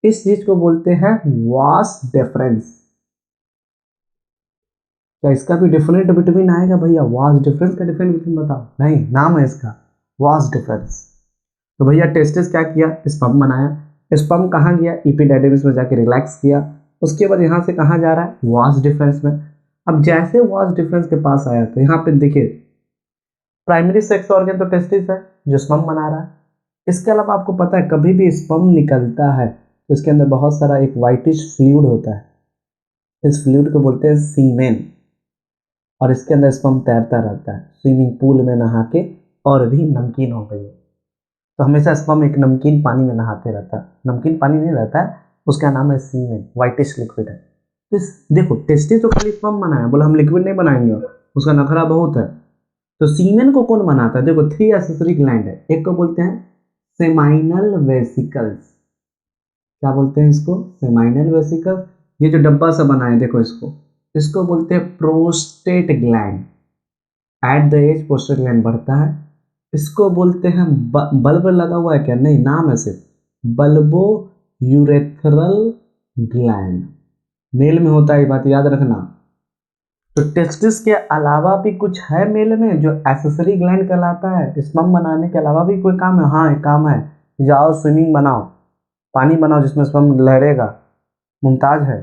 इस चीज को बोलते हैं वास डिफरेंस। क्या इसका भी डिफरेंट बिटवीन आएगा भैया, वास डिफरेंस का डिफरेंट बिटवीन बताओ, नहीं, नाम है इसका वास डिफरेंस। तो भैया टेस्टिस क्या किया, स्पर्म बनाया, स्पर्म कहाँ गया, इपीडायडमिस में जाके रिलैक्स किया, उसके बाद यहाँ से कहाँ जा रहा है, वास डिफरेंस में। अब जैसे वास डिफरेंस के पास आया तो यहाँ पे देखिए प्राइमरी सेक्स ऑर्गन तो टेस्टिस है जो स्पर्म बना रहा है। इसके अलावा आपको पता है कभी भी स्पर्म निकलता है तो इसके अंदर बहुत सारा एक वाइटिश फ्लूइड होता है, इस फ्लूइड को बोलते हैं सीमेन, और इसके अंदर स्पर्म तैरता रहता है स्विमिंग पूल में नहा के, और भी नमकीन हो गई है तो हमेशा स्पर्म एक नमकीन पानी में नहाते रहता है, नमकीन पानी नहीं रहता है, उसका नाम है सीमेन, वाइटिश लिक्विड है। तो देखो टेस्टिस तो खाली स्पर्म बनाया, बोला हम लिक्विड नहीं बनाएंगे, उसका नखरा बहुत है। तो सीमेन को कौन बनाता है, देखो 3 एक्सेसरी ग्लैंड है, एक को बोलते हैं सेमाइनल वेसिकल्स। क्या बोलते हैं इसको, सेमाइनल वेसिकल्स। ये जो डब्बा सा बना है देखो इसको बोलते हैं prostate gland. At the age prostate gland बढ़ता है। इसको बोलते हैं बल्ब लगा हुआ है क्या, नहीं, नाम है सिर्फ बल्बो यूरेथ्रल ग्लैंड। मेल में होता है, ये बात याद रखना। तो टेस्टिस के अलावा भी कुछ है मेल में जो एक्सेसरी ग्लैंड कहलाता है, स्पर्म बनाने के अलावा भी कोई काम है, हाँ एक काम है, जाओ स्विमिंग बनाओ, पानी बनाओ जिसमें स्पर्म लहरेगा, मुमताज है।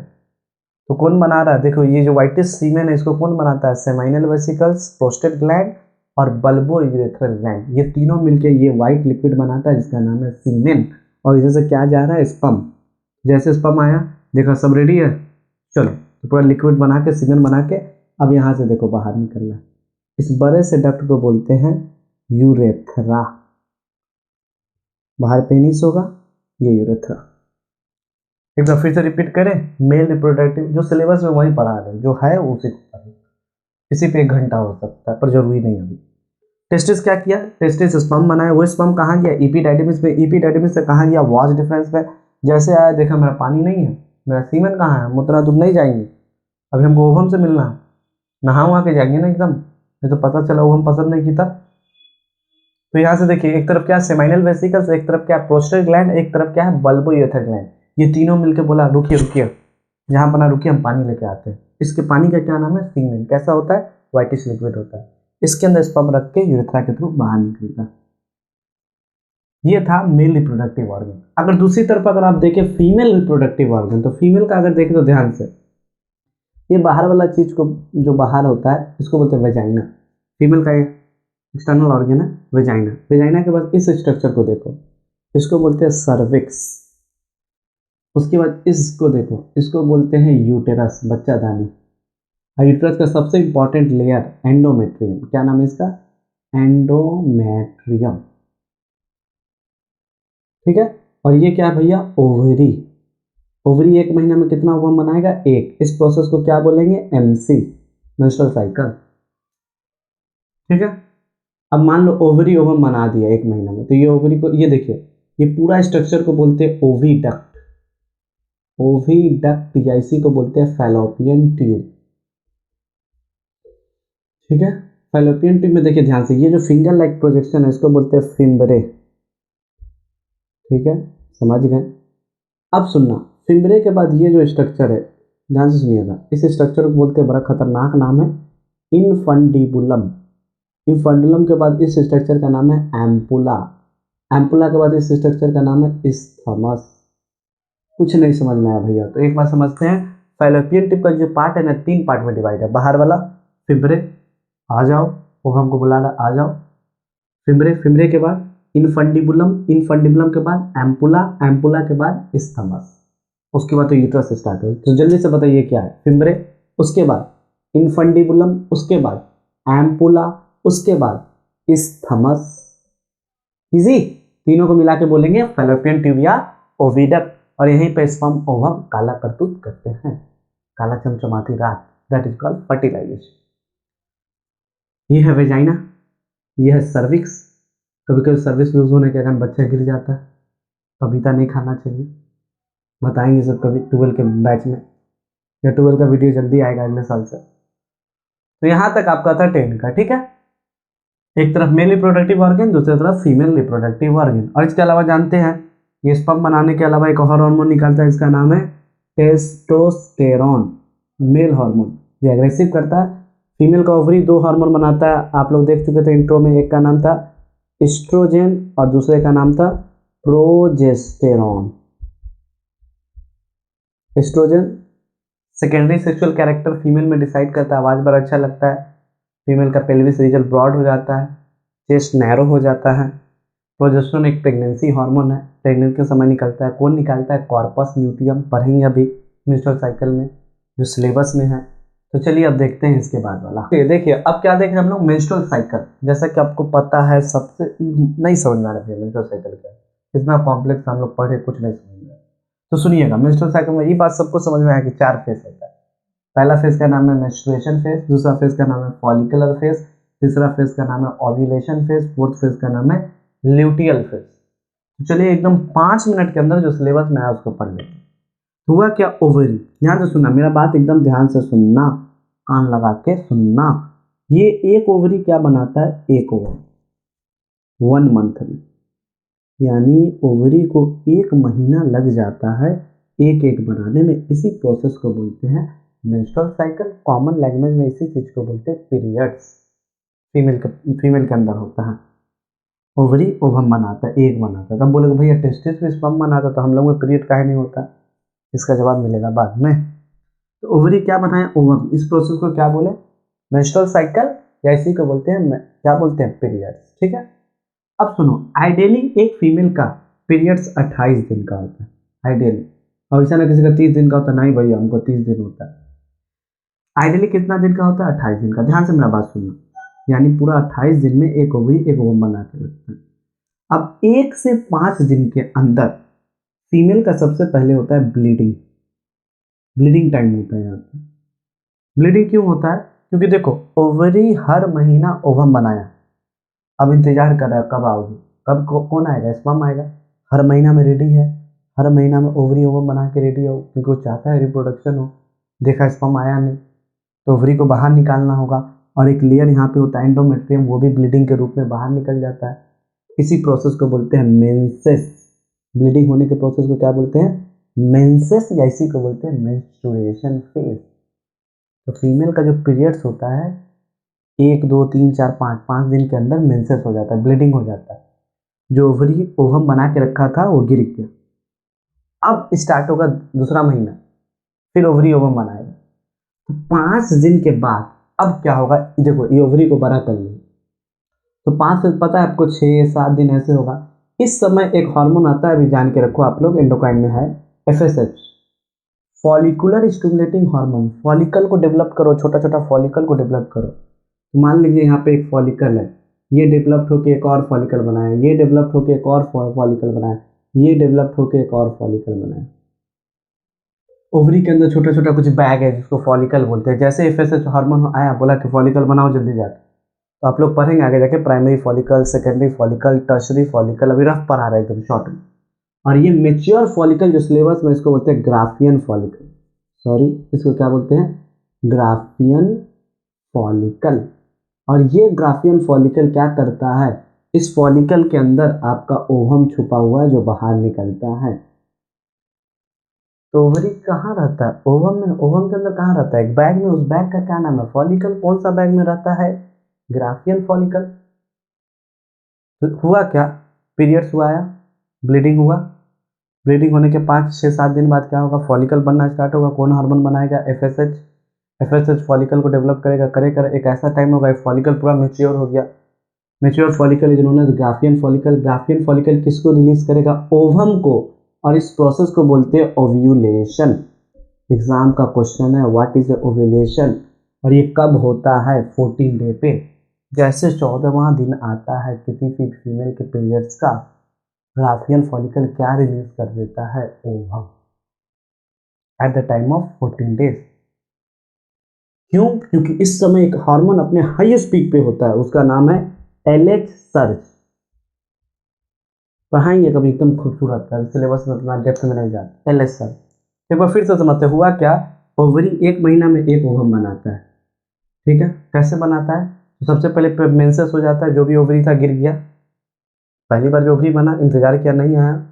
तो कौन बना रहा है, देखो ये जो वाइटिश सीमेन है इसको कौन बनाता है, सेमाइनल वेसिकल्स, प्रोस्टेट ग्लैंड और बल्बो यूरेथ्रल ग्लैंड। ये तीनों मिलके ये वाइट लिक्विड बनाता है जिसका नाम है सीमेन। और इधर से क्या जा रहा है, स्पर्म। जैसे स्पर्म आया, देखो सब रेडी है, चलो तो पूरा लिक्विड बना के, सीमेन बना के, अब यहाँ से देखो बाहर निकल रहा है। इस बड़े से डक्ट को बोलते हैं यूरेथ्रा। बाहर पेनिस होगा, ये यूरेथ्रा। एक बार फिर से रिपीट करें, मेल रिप्रोडक्टिव जो सिलेबस में वही पढ़ा रहे, जो है उसी को पढ़े, इसी पे 1 घंटा हो सकता है पर जरूरी नहीं अभी। टेस्टिस क्या किया, टेस्टिस स्पर्म बनाया, वो स्पर्म कहाँ गया, इपीडायडमिस में, इपीडायडमिस से कहाँ गया, वास डिफरेंस में। जैसे आया देखा मेरा पानी नहीं है, मेरा सीमेन कहाँ है, हम उतना दूर नहीं जाएंगे, अभी हमको ओवम से मिलना है, नहा वहाँ के जाएंगे ना एकदम, नहीं तो पता चला ओवम पसंद नहीं की तब। तो यहाँ से देखिए एक तरफ क्या है सेमाइनल वेसिकल्स, एक तरफ क्या है प्रोस्टेट ग्लैंड, एक तरफ क्या है बल्बो यूरेथ्रल ग्लैंड। ये तीनों मिलकर बोला रुकिए जहाँ बना रुकिए, हम पानी लेके आते हैं। इसके पानी का क्या नाम है, सीमेन। कैसा होता है, वाइटिश लिक्विड होता है। इसके अंदर स्पर्म रख के यूरेथ्रा के थ्रू बाहर निकलता है। ये था मेल रिप्रोडक्टिव ऑर्गन। अगर दूसरी तरफ अगर आप देखें फीमेल रिप्रोडक्टिव ऑर्गन, तो फीमेल का अगर देखें तो ध्यान से, ये बाहर वाला चीज को जो बाहर होता है इसको बोलते हैं वेजाइना। फीमेल का एक्सटर्नल ऑर्गन है वेजाइना। वेजाइना के बाद इस स्ट्रक्चर को देखो, इसको बोलते हैं सर्विक्स। उसके बाद इसको देखो, इसको बोलते हैं यूटेरस, बच्चादानी। और यूटेरस का सबसे इंपॉर्टेंट लेयर एंडोमेट्रियम, क्या नाम है इसका? एंडोमेट्रियम। ठीक है। और ये क्या है भैया? ओवरी। ओवरी 1 महीना में कितना ओवम बनाएगा? 1। इस प्रोसेस को क्या बोलेंगे? MC, menstrual cycle. ठीक है। अब मान लो ओवरी ओवम बना दिया 1 महीना में, तो ये ओवरी को, ये देखिए, ये पूरा स्ट्रक्चर को बोलते हैं ओविडक्ट। ओविडक्ट या इसी को बोलते हैं फैलोपियन ट्यूब। ठीक है। फैलोपियन ट्यूब में देखिए ध्यान से, ये जो फिंगर लाइक प्रोजेक्शन है इसको बोलते हैं फिम्बरे। ठीक है, समझ गए? अब सुनना, फिम्बरे के बाद ये जो स्ट्रक्चर है, ध्यान से सुनिएगा, इस स्ट्रक्चर को बोलते हैं, बड़ा खतरनाक नाम है, इनफंडिबुलम। इनफंडिबुलम के बाद इस स्ट्रक्चर का नाम है एम्पुला। एम्पुला के बाद इस स्ट्रक्चर का नाम है इस्थमस। कुछ नहीं समझ में आया भैया तो एक बार समझते हैं। फैलोपियन टिप का जो पार्ट है ना, 3 पार्ट में डिवाइड है। बाहर वाला फिम्बरे, आ जाओ, ओवम को बुला रहा, आ जाओ। फिम्बरे, फिम्बरे के बाद इनफंडिबुलम, इनफंडिबुलम के बाद एम्पुला, एम्पुला के बाद इस्थमस, उसके बाद तो यूट्रस स्टार्ट हो। तो जल्दी से बताइए क्या है? फिम्बरे, उसके बाद इनफंडिबुलम, उसके बाद एम्पुला, उसके बाद इस्थमस। इजी। तीनों को मिला के बोलेंगे फैलोपियन ट्यूब या ओविडक्ट। और यहीं पे स्पर्म ओवम काला करतूत करते हैं, काला चमचमाती रात, दैट इज कॉल्ड फर्टिलाइजेशन। ये है वेजाइना, ये है सर्विक्स। कभी कभी सर्विक्स लूज होने के कारण बच्चा गिर जाता है, पपीता नहीं खाना चाहिए। बताएंगे सब कभी 12 के बैच में, या 12 का वीडियो जल्दी आएगा अगले साल से। तो यहाँ तक आपका था 10 का। ठीक है। एक तरफ मेल रिप्रोडक्टिव ऑर्गन, दूसरी तरफ फीमेल रिप्रोडक्टिव ऑर्गन। और इसके अलावा जानते हैं, ये स्पर्म बनाने के अलावा एक और हार्मोन निकलता है, इसका नाम है टेस्टोस्टेरॉन, मेल हार्मोन, जो एग्रेसिव करता है। फीमेल का ओवरी 2 हार्मोन बनाता है, आप लोग देख चुके थे इंट्रो में। एक का नाम था एस्ट्रोजन और दूसरे का नाम था progesterone. Oestrogen secondary sexual character female में डिसाइड करता है, आवाज बड़ा अच्छा लगता है, फीमेल का पेल्विस रीजन ब्रॉड हो जाता है, चेस्ट नैरो हो जाता है। प्रोजेस्टेरॉन एक प्रेगनेंसी हार्मोन है, प्रेगनेंसी के समय निकलता है। कौन निकालता है? कॉर्पस ल्यूटियम, पढ़ेंगे अभी मेंस्ट्रुअल साइकिल में, जो सिलेबस में है। तो चलिए अब देखते हैं इसके बाद वाला। देखिए अब क्या देख रहे हैं हम लोग? Menstrual cycle. जैसा कि आपको पता है, सबसे नहीं समझ में आ रहा है मेंस्ट्रुअल साइकिल क्या है, इतना कॉम्प्लेक्स हम लोग पढ़े, कुछ नहीं समझ में आया। तो सुनिएगा, मेंस्ट्रुअल साइकिल में ये बात सबको समझ में आया कि 4 फेज होता है। पहला फेज का नाम है मेंस्ट्रुएशन फेज, दूसरा फेज का नाम है फॉलिकुलर फेज, तीसरा फेज का नाम है ओव्यूलेशन फेज, फोर्थ फेज का नाम है ल्यूटियल फेज। तो चलिए एकदम 5 मिनट के अंदर जो सिलेबस में आया उसको पढ़ लेते हैं। हुआ क्या? ओवरी। ध्यान से सुनना, मेरा बात एकदम ध्यान से सुनना, कान लगा के सुनना। ये एक ओवरी क्या बनाता है? एक ओवम 1 मंथ में, यानी ओवरी को 1 महीना लग जाता है एक एक बनाने में। इसी प्रोसेस को बोलते हैं मेंस्ट्रुअल साइकिल। कॉमन लैंग्वेज में इसी चीज को बोलते हैं पीरियड्स। फीमेल के अंदर होता है। ओवरी ओवम बनाता है, एक बनाता है। तब बोलेगा भैया टेस्टिस में स्पर्म बनाता तो हम लोग में पीरियड काहे नहीं होता? इसका जवाब मिलेगा बाद में। तो ओवरी क्या बनाए? ओवम। इस प्रोसेस को क्या बोले? मेंस्ट्रुअल साइकिल, या इसी को बोलते हैं क्या बोलते हैं? पीरियड्स। ठीक है। अब सुनो, आइडियली एक फीमेल का पीरियड्स 28 दिन का होता है, आइडियली। और ऐसा ना किसी का 30 दिन का होता है, नहीं भैया हमको 30 दिन होता है। आइडियली कितना दिन का होता है? 28 दिन का। ध्यान से मेरा बात सुनना, यानी पूरा 28 दिन में एक ओवरी एक ओवम बना के रखते हैं। अब 1 से 5 दिन के अंदर फीमेल का सबसे पहले होता है ब्लीडिंग। ब्लीडिंग टाइम होता है यहाँ पे। ब्लीडिंग क्यों होता है? क्योंकि देखो, ओवरी हर महीना ओवम बनाया, अब इंतजार कर रहा है कब आओगे, कब कौन आएगा? स्पर्म आएगा। हर महीना में रेडी है, हर महीना में ओवरी ओवम बना के रेडी हो, क्योंकि वो चाहता है रिप्रोडक्शन हो। देखा स्पर्म आया नहीं, तो ओवरी को बाहर निकालना होगा। और एक लेयर यहाँ पे होता है एंडोमेट्रियम, वो भी ब्लीडिंग के रूप में बाहर निकल जाता है। इसी प्रोसेस को बोलते हैं मेंसेस। ब्लीडिंग होने के प्रोसेस को क्या बोलते हैं? मेंसेस, या इसी को बोलते हैं मेंस्ट्रुएशन फेज। तो फीमेल का जो पीरियड्स होता है 1 2 3 4 5 दिन के अंदर मेंसेस हो जाता है, ब्लीडिंग हो जाता है। जो ओवरी ओवम बना के रखा था वो गिर गया। अब स्टार्ट होगा दूसरा महीना, फिर ओवरी ओवम बनाएगा। तो 5 दिन के बाद अब क्या होगा? देखो, ये ओवरी को बड़ा कर लो, तो 5 से पता है आपको 6 7 दिन ऐसे होगा। इस समय एक हार्मोन आता है, अभी जान के रखो आप लोग, एंडोक्राइन में है, FSH, follicular stimulating hormone. Follicle को डेवलप करो, छोटा छोटा फॉलिकल को डेवलप करो। तो मान लीजिए यहाँ पे एक फॉलिकल है, ये डेवलप्ड होकर एक और फॉलिकल बनाया, ये डेवलप्ड होकर एक और फॉलिकल बनाया, ये डेवलप्ड होकर एक और फॉलिकल बनाया। ओवरी के अंदर छोटा छोटा कुछ बैग है जिसको फॉलिकल बोलते हैं। जैसे एफएसएच हार्मोन आया, बोला कि फॉलिकल बनाओ जल्दी जाके, तो आप लोग पढ़ेंगे आगे जाके primary follicle, secondary follicle, tertiary follicle, अभी रफ पढ़ा रहा है एकदम शॉर्ट में। और ये मेच्योर फॉलिकल जो सिलेबस में, इसको बोलते हैं ग्राफियन फॉलिकल, सॉरी इसको क्या बोलते हैं, ग्राफियन फॉलिकल। और ये ग्राफियन फॉलिकल क्या करता है, इस फॉलिकल के अंदर आपका ओवम छुपा हुआ है जो बाहर निकलता है। तो ओवरी कहाँ रहता है, ओवम में, ओवम के अंदर कहाँ रहता है, एक बैग में, उस बैग का क्या नाम है, फॉलिकल। कौन सा बैग में रहता है, ग्राफियन फॉलिकल। तो हुआ क्या, पीरियड्स हुआ या ब्लीडिंग हुआ, ब्लीडिंग होने के 5-6-7 दिन बाद क्या होगा, फॉलिकल बनना स्टार्ट होगा। कौन हार्मोन बनाएगा, एफएसएच। एफएसएच फॉलिकल को डेवलप करेगा, करेगा, एक ऐसा टाइम होगा एक फॉलिकल पूरा मेच्योर हो गया। Mature follicle is known as Graafian follicle. Graafian follicle किसको रिलीज करेगा, ओवम को, और इस प्रोसेस को बोलते हैं ओव्यूलेशन। एग्जाम का क्वेश्चन है, व्हाट इज ओव्यूलेशन, और ये कब होता है, 14 डे पे। जैसे 14वां दिन आता है किसी भी फीमेल के पीरियड्स का, ग्राफियन फॉलिकल क्या रिलीज कर देता है, ovum, at the time of 14 days. क्यों, क्योंकि इस समय एक हार्मोन अपने हाईएस्ट पीक पे होता है, उसका नाम है एलएच सर्ज। पढ़ाएंगे कभी, एकदम खूबसूरत है, सिलेबस में इतना डेप्थ में नहीं जाता। एलएच सर्ज एक बार फिर से समझते, हुआ क्या, ओवरी 1 महीना में एक ओवम बनाता है, ठीक है। कैसे बनाता है, तो सबसे पहले मेंसेस हो जाता है, जो भी ओवरी था गिर गया, पहली बार जो ओवरी बना, इंतजार किया, नहीं आया,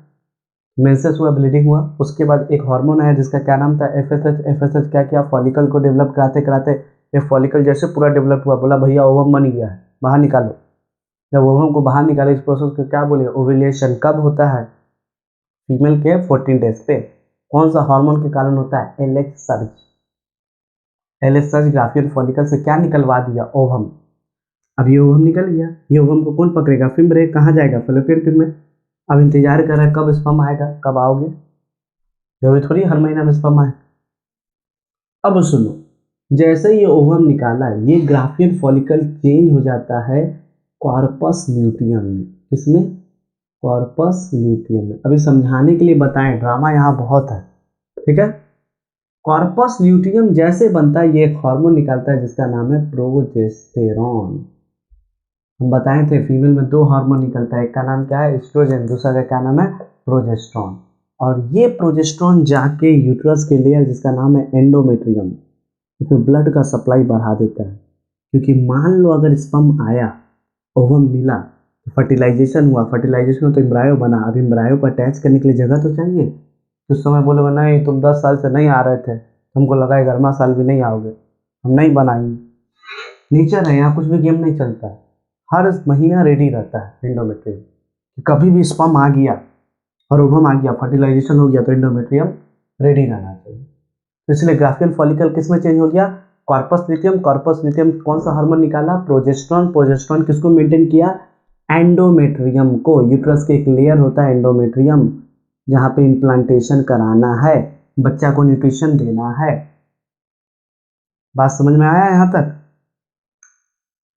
मेंसेस हुआ, ब्लीडिंग हुआ। उसके बाद एक हार्मोन आया जिसका क्या नाम था, एफएसएच। एफएसएच क्या किया, फॉलिकल को डेवलप कराते कराते एक फॉलिकल जैसे पूरा डेवलप हुआ, बोला भैया ओवम बन गया है, बाहर निकालो। जब ओवम को बाहर निकाले, इस प्रोसेस को क्या बोले, ओव्यूलेशन। कब होता है, फीमेल के 14 डेज पे। कौन सा हार्मोन के कारण होता है, LH surge. LH surge Graafian follicle से क्या निकलवा दिया, ओवम। अब ये ओवम निकल गया, ये ओवम को कौन पकड़ेगा, फिम्बरे, कहाँ जाएगा, फैलोपियन ट्यूब में। अब इंतजार कर रहा है कब स्पर्म आएगा, कब आओगे, जरूरी थोड़ी हर महीना में स्पर्म आए। अब सुनो, जैसे ये ओवम निकाला, ये ग्राफियन फॉलिकल चेंज हो जाता है कॉर्पस ल्यूटियम में। किसमें, कॉर्पस ल्यूटियम में। अभी समझाने के लिए बताएं, ड्रामा यहाँ बहुत है, ठीक है। कॉर्पस ल्यूटियम जैसे बनता है, ये एक हार्मोन निकालता है जिसका नाम है प्रोजेस्टेरॉन। हम बताए थे फीमेल में 2 हार्मोन निकलता है, एक का नाम क्या है, एस्ट्रोजन, दूसरा का क्या नाम है, प्रोजेस्टेरॉन। और ये प्रोजेस्टेरॉन जाके यूट्रस के लेयर जिसका नाम है एंडोमेट्रियम, उसमें ब्लड का सप्लाई बढ़ा देता है। क्योंकि मान लो अगर स्पर्म आया, ओवम मिला, फर्टिलाइजेशन हुआ, फर्टिलाइजेशन हो तो एम्ब्रायो बना। अब एम्ब्रायो को अटैच करने के लिए जगह तो चाहिए। उस समय बोलोगे नहीं तुम 10 साल से नहीं आ रहे थे, तुमको लगा 11वां साल भी नहीं आओगे, हम नहीं बनाएंगे। नेचर है, यहाँ कुछ भी गेम नहीं चलता है, हर महीना रेडी रहता है एंडोमेट्रियम। कभी भी स्पर्म आ गया और ओवम आ गया, फर्टिलाइजेशन हो गया, तो एंडोमेट्रियम रेडी रहना चाहिए। तो इसलिए ग्राफियन फॉलिकल किस में चेंज हो गया, कॉर्पस ल्यूटियम। कॉर्पस ल्यूटियम कौन सा हार्मोन निकाला, प्रोजेस्टेरॉन। प्रोजेस्टेरॉन किसको मेंटेन किया, एंडोमेट्रियम को। यूट्रस के एक लेयर होता है एंडोमेट्रियम, जहाँ पे इम्प्लांटेशन कराना है, बच्चा को न्यूट्रिशन देना है। बात समझ में आया यहाँ तक,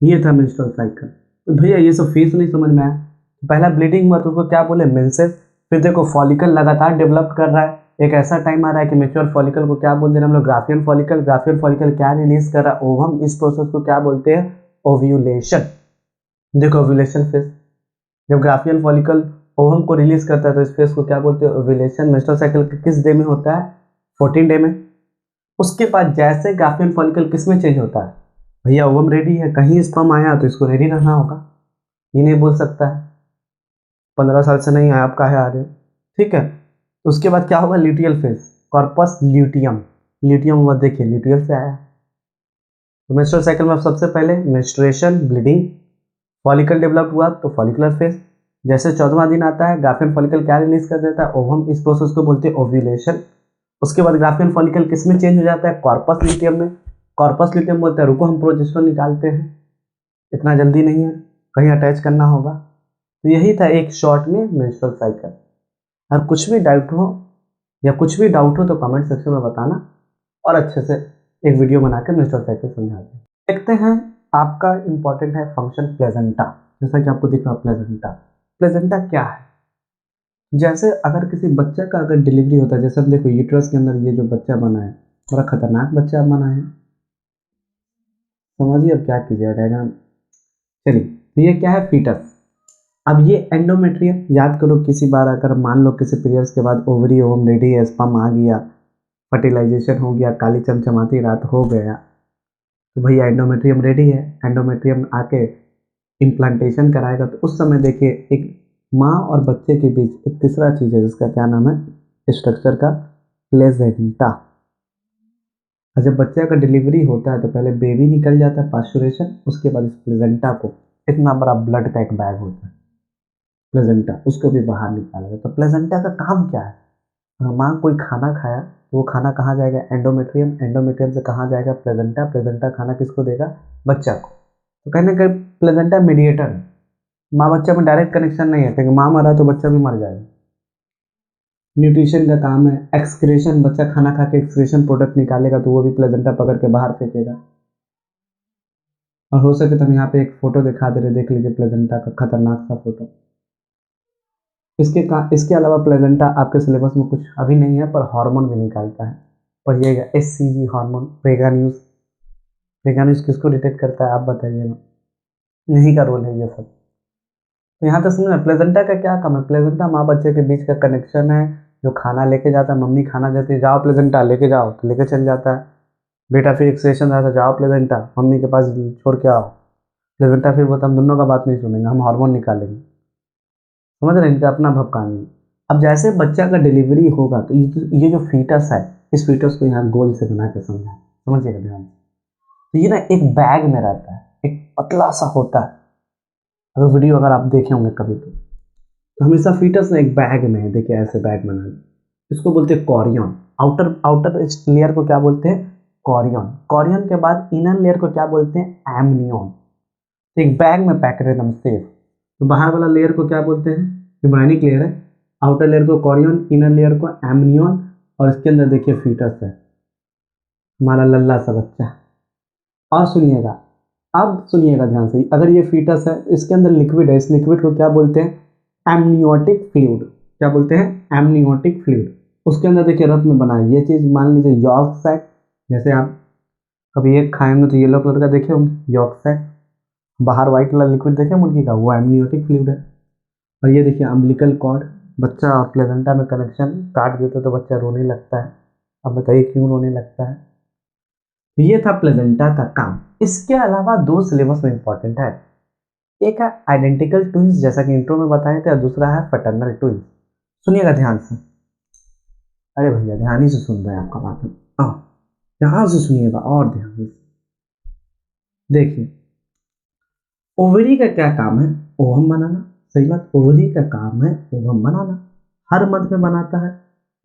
ये था मेंस्ट्रुअल साइकिल। तो भैया ये सब फेस नहीं समझ में आया, पहला ब्लीडिंग हुआ तो उसको क्या बोले, मेंसेस। फिर देखो फॉलिकल लगातार डेवलप कर रहा है, एक ऐसा टाइम आ रहा है कि मेच्योर फॉलिकल को क्या बोलते हैं हम लोग, ग्राफियन फॉलिकल। ग्राफियन फॉलिकल क्या रिलीज कर रहा है, ओवम। इस प्रोसेस को क्या बोलते हैं, ओव्यूलेशन। देखो ओव्यूलेशन फेज, जब ग्राफियन फॉलिकल ओवम को रिलीज करता है तो इस फेज को क्या बोलते हैं, ओव्यूलेशन। मेंस्ट्रुअल साइकिल किस डे में होता है, 14 डे में। उसके बाद जैसे ग्राफियन फॉलिकल किस में चेंज होता है, भैया ओवम रेडी है, कहीं स्पर्म आया तो इसको रेडी रहना होगा, ये नहीं बोल सकता है 15 साल से नहीं आया आप काहे आ रहे हो, ठीक है। उसके बाद क्या होगा, luteal phase, corpus luteum. Luteum हुआ, देखिए ल्यूटियल से आया। तो मेंस्ट्रुअल साइकिल में सबसे पहले मेंस्ट्रुएशन, ब्लीडिंग, फॉलिकल डेवलप हुआ तो फॉलिकुलर फेज। जैसे 14वां दिन आता है, ग्राफियन फॉलिकल क्या रिलीज कर देता है, ओवम। इस प्रोसेस को बोलते हैं ओव्यूलेशन। उसके बाद ग्राफियन फॉलिकल किस में चेंज हो जाता है, कॉर्पस ल्यूटियम में। कॉर्पस ल्यूटियम बोलते हैं रुको हम प्रोजेस्टेरॉन निकालते हैं, इतना जल्दी नहीं है, कहीं अटैच करना होगा। तो यही था एक शॉर्ट में मेंस्ट्रुअल साइकिल। और कुछ भी डाउट हो तो कमेंट सेक्शन में बताना और अच्छे से एक वीडियो बना के मेंस्ट्रुअल साइकिल समझा दें। देखते हैं आपका इम्पोर्टेंट है फंक्शन प्लेजेंटा। जैसा कि आपको दिख रहा है प्लेजेंटा क्या है। जैसे अगर किसी बच्चे का अगर डिलीवरी होता है, जैसे हम देखो यूट्रस के अंदर ये जो बच्चा बना है बड़ा खतरनाक बच्चा बना है, समझिए अब क्या कीजिए डायग्राम। चलिए तो ये क्या है फीटस। अब ये एंडोमेट्रियम याद करो, किसी बार अगर मान लो किसी पीरियड्स के बाद ओवरी ओवम रेडी है, स्पर्म आ गया, फर्टिलाइजेशन हो गया, काली चमचमाती रात हो गया, तो भैया एंडोमेट्रियम रेडी है। एंडोमेट्रियम आके इम्प्लांटेशन कराएगा, तो उस समय देखिए एक माँ और बच्चे के बीच एक तीसरा चीज़ है जिसका क्या नाम है स्ट्रक्चर का, प्लेजेंटा। और जब बच्चे का डिलीवरी होता है तो पहले बेबी निकल जाता है पास्चुरेशन, उसके बाद इस प्लेजेंटा को इतना बड़ा ब्लड का एक बैग होता है प्लेजेंटा, उसको भी बाहर निकालेगा। तो प्लेजेंटा का काम क्या है, अगर माँ कोई खाना खाया तो वो खाना कहाँ जाएगा एंडोमेट्रियम से कहाँ जाएगा प्लेजेंटा खाना किसको देगा बच्चा को। तो कहने का प्लेजेंटा मीडिएटर है, माँ बच्चा में डायरेक्ट कनेक्शन नहीं है क्योंकि माँ मरा तो बच्चा भी मर जाएगा। न्यूट्रिशन का काम है, एक्सक्रीशन, बच्चा खाना खा के एक्सक्रीशन प्रोडक्ट निकालेगा तो वो भी प्लेजेंटा पकड़ के बाहर फेंकेगा। और हो सके तो हम यहाँ पे एक फोटो दिखा दे रहे, देख लीजिए प्लेजेंटा का खतरनाक सा फोटो। इसके अलावा प्लेजेंटा आपके सिलेबस में कुछ अभी नहीं है, पर हार्मोन भी निकालता है, पढ़िएगा HCG हार्मोन। प्रेगान्यूज किसको डिटेक्ट करता है आप बताइए ना, यही का रोल है ये सब। तो यहाँ तक समझना प्लेजेंटा का क्या काम है। प्लेजेंटा माँ बच्चे के बीच का कनेक्शन है, जो खाना लेके जाता है, मम्मी खाना देती है, जाओ प्लेजेंटा लेके जाओ तो लेके चल जाता है। बेटा फिर एक्सक्रीशन आता है, जाओ प्लेजेंटा मम्मी के पास छोड़ के आओ। प्लेजेंटा फिर बोलता हम दोनों का बात नहीं सुनेंगे, हम हार्मोन निकालेंगे। समझ रहे हैं, इनका अपना भपकानी। अब जैसे बच्चा का डिलीवरी होगा तो ये जो फीटस है, इस फीटस को यहाँ गोल से बना के समझा, समझिएगा ध्यान से। तो ये ना एक बैग में रहता है, एक पतला सा होता है, अगर वीडियो अगर आप देखे होंगे कभी तो हमेशा फीटस ना एक बैग में है, देखिए ऐसे बैग बना है, इसको बोलते हैं कॉरियन। आउटर लेयर को क्या बोलते हैं कॉरियन के बाद इनर लेयर को क्या बोलते हैं एमनियन। एक बैग में पैक है एकदम सेफ। तो बाहर वाला लेयर को क्या बोलते हैं इम्ब्रायनिक लेयर है, आउटर लेयर को कॉरियन, इनर लेयर को एमनियन, और इसके अंदर देखिए फीटस है हमारा लल्ला सा बच्चा। और सुनिएगा, अब सुनिएगा ध्यान से, अगर ये फीटस है इसके अंदर लिक्विड है, इस लिक्विड को क्या बोलते हैं एमनियोटिक फ्लूइड। क्या बोलते हैं एमनियोटिक फ्लूइड। उसके अंदर देखिए रफ में बना है ये चीज़, मान लीजिए यॉर्क सैक, जैसे आप कभी एक खाएंगे तो येलो कलर का देखे होंगे यॉर्क सैक, बाहर व्हाइट वाला लिक्विड देखे मुर्गी का, वो एमनियोटिक फ्लूइड है। और ये देखिए अम्बिलिकल कॉर्ड, बच्चा और प्लेजेंटा में कनेक्शन काट देते तो बच्चा रोने लगता है। अब बताइए क्यों रोने लगता है। ये था प्लेजेंटा का काम। इसके अलावा दो सिलेबस में इंपॉर्टेंट है, एक है आइडेंटिकल ट्विंस जैसा कि इंट्रो में बताए थे, और दूसरा है पैटर्नल ट्विंस। सुनिएगा ध्यान से, अरे भैया ध्यान ही से सुन रहे हैं आपका बात, ध्यान से सुनिएगा और ध्यान से देखिए। ओवरी का क्या काम है ओवम बनाना, सही बात, ओवरी का काम है ओवम बनाना, हर मंथ में बनाता है।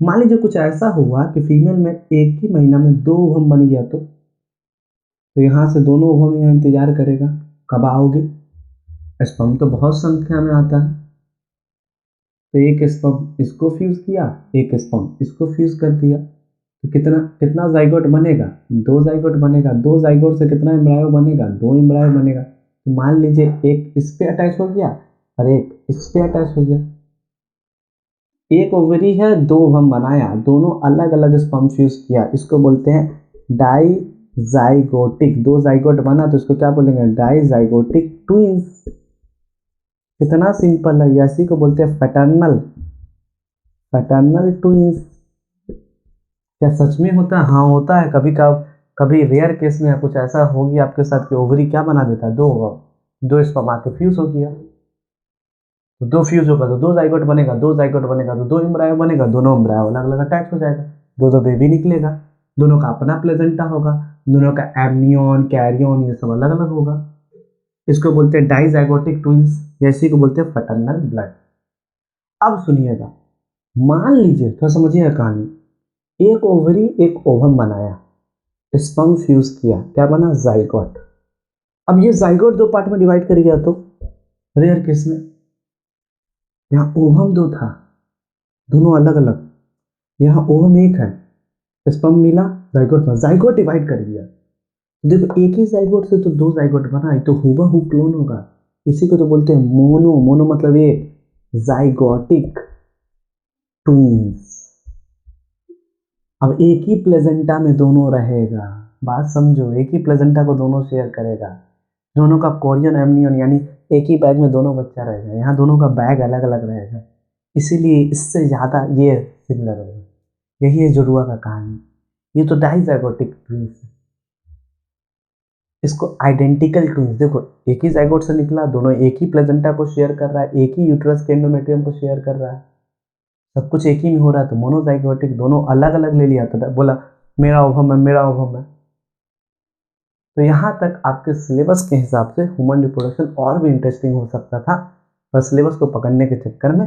मान लीजिए कुछ ऐसा हुआ कि फीमेल में एक ही महीना में 2 ओवम बन गया, तो यहाँ से दोनों ओवम यहाँ इंतजार करेगा कब आओगे। स्पर्म तो बहुत संख्या में आता है, तो एक स्पर्म इसको फ्यूज किया, एक स्पर्म इसको फ्यूज कर दिया, तो कितना जाइगोट बनेगा 2 जाइगोट बनेगा, 2 जाइगोट से कितना एम्ब्रायो बनेगा 2 एम्ब्रायो बनेगा। तो मान लीजिए एक इस पे अटैच हो गया और एक इस पे अटैच हो गया, एक ओवरी है 2 ओवम बनाया, दोनों अलग अलग स्पर्म फ्यूज किया, इसको बोलते हैं डाई जाइगोटिक। 2 जाइगोट बना तो इसको क्या बोलेंगे डाई जाइगोटिक ट्विंस। कितना सिंपल है, इसी को बोलते हैं पैटर्नल ट्विंस। क्या सच में होता है? हाँ होता है, कभी रेयर केस में कुछ ऐसा हो गया आपके साथ कि ओवरी क्या बना देता है 2 ओवम, 2 स्पर्म आके फ्यूज हो गया, तो 2 फ्यूज होगा तो 2 जाइगोट बनेगा, 2 जाइगोट बनेगा तो 2 एम्ब्रायो बनेगा, दोनों एम्ब्रायो अलग अलग अटैच हो जाएगा, 2 बेबी निकलेगा, दोनों का अपना प्लेजेंटा होगा, दोनों का एमनियन कैरियन ये सब अलग अलग होगा। इसको बोलते हैं डाइजाइगोटिक ट्विंस, इसी को बोलते हैं पैटर्नल ब्लड। अब सुनिएगा, मान लीजिए थोड़ा समझिएगा कहानी, एक ओवरी एक ओवम बनाया, स्पर्म फ्यूज किया, क्या बना जाइगोट। अब ये जाइगोट 2 पार्ट में डिवाइड कर गया तो रेयर केस में यहाँ ओवम 2 था, दोनों अलग अलग। यहाँ ओवम 1 है, स्पर्म मिला जाइगोट में, जाइगोट डिवाइड कर दिया। देखो एक ही जाइगोट से तो 2 जाइगोट बना, ये तो हूबहू क्लोन होगा। इसी को तो बोलते हैं मोनो। मोनो मतलब एक, जाइगोटिक ट्विंस। अब एक ही प्लेजेंटा में दोनों रहेगा, बात समझो, एक ही प्लेजेंटा को दोनों शेयर करेगा। दोनों का कोरियन एमनियन यानी एक ही बैग में दोनों बच्चा रहेगा, यहाँ दोनों का बैग अलग अलग रहेगा, इसीलिए इससे ज़्यादा ये सिमिलर होगा। यही है जुड़वा का कहानी। ये तो डाइजाइगोटिक ट्विंस है, इसको आइडेंटिकल ट्विंस। देखो एक ही जाइगोट से निकला, दोनों एक ही प्लेजेंटा को शेयर कर रहा है, एक ही यूट्रस के एंडोमेट्रियम को शेयर कर रहा है, सब कुछ एक ही में हो रहा है। तो मोनोजाइगोटिक, दोनों अलग अलग ले लिया, तो बोला मेरा ओवम है, मेरा ओवम है। तो यहाँ तक आपके सिलेबस के हिसाब से ह्यूमन रिप्रोडक्शन और भी इंटरेस्टिंग हो सकता था, पर सिलेबस को पकड़ने के चक्कर में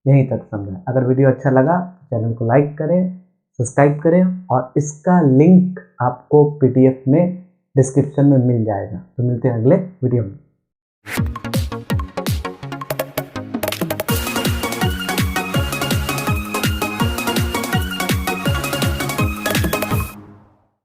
यहीं तक समझा। अगर वीडियो अच्छा लगा तो चैनल को लाइक करें, सब्सक्राइब करें, और इसका लिंक आपको PDF में डिस्क्रिप्शन में मिल जाएगा। तो मिलते हैं अगले वीडियो में।